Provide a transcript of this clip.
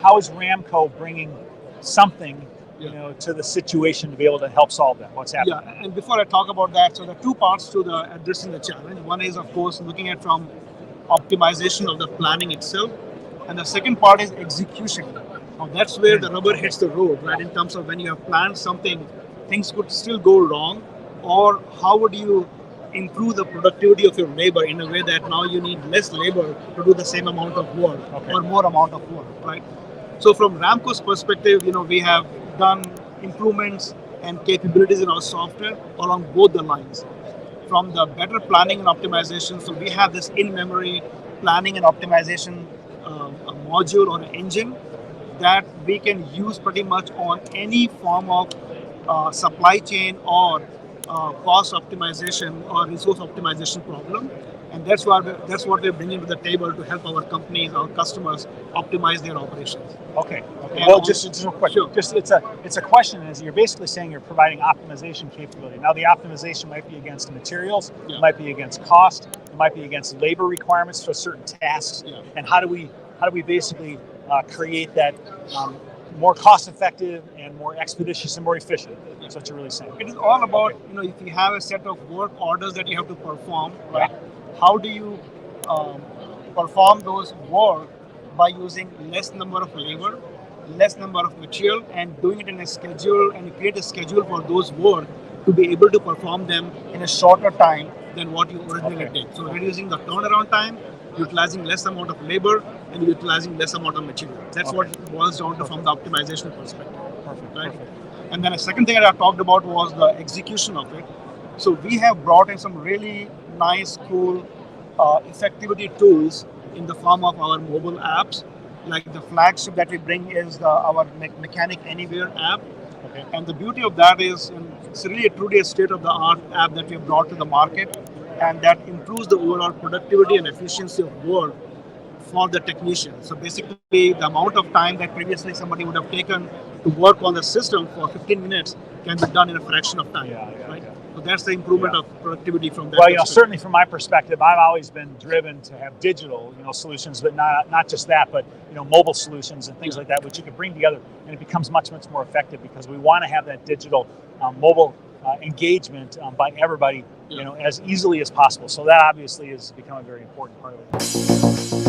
How is Ramco bringing something to the situation to be able to help solve that? What's happening? Yeah, and before I talk about that, so there are two parts to the addressing the challenge. One is, of course, looking at from optimization of the planning itself, and the second part is execution. Now that's where the rubber hits the road, right? In terms of when you have planned something, things could still go wrong, or how would you improve the productivity of your labor in a way that now you need less labor to do the same amount of work or more amount of work, right? So from Ramco's perspective, we have done improvements and capabilities in our software along both the lines. From the better planning and optimization, so we have this in-memory planning and optimization a module or an engine that we can use pretty much on any form of supply chain or cost optimization or resource optimization problem. And that's what we're bringing to the table to help our companies, our customers, optimize their operations. Okay. Well, just real quick. Sure. It's a question. Is you're basically saying you're providing optimization capability. Now, the optimization might be against materials, it might be against cost, it might be against labor requirements for certain tasks. Yeah. And how do we basically create that more cost-effective and more expeditious and more efficient? That's what you're really saying. It is all about if you have a set of work orders that you have to perform, right? How do you perform those work by using less number of labor, less number of material, and doing it in a schedule, and you create a schedule for those work to be able to perform them in a shorter time than what you originally did. So reducing the turnaround time, utilizing less amount of labor, and utilizing less amount of material. That's what it boils down to from the optimization perspective. Perfect. And then a second thing that I talked about was the execution of it. So we have brought in some really nice, cool effectivity tools in the form of our mobile apps. Like the flagship that we bring is our Mechanic Anywhere app. Okay. And the beauty of that is it's really truly a state-of-the-art app that we have brought to the market, and that improves the overall productivity and efficiency of work for the technician. So basically, the amount of time that previously somebody would have taken to work on the system for 15 minutes can be done in a fraction of time. Right? So that's the improvement of productivity from that. Well, certainly from my perspective, I've always been driven to have digital, solutions, but not just that, but mobile solutions and things like that, which you can bring together, and it becomes much more effective because we want to have that digital mobile engagement by everybody, as easily as possible. So that obviously has become a very important part of it.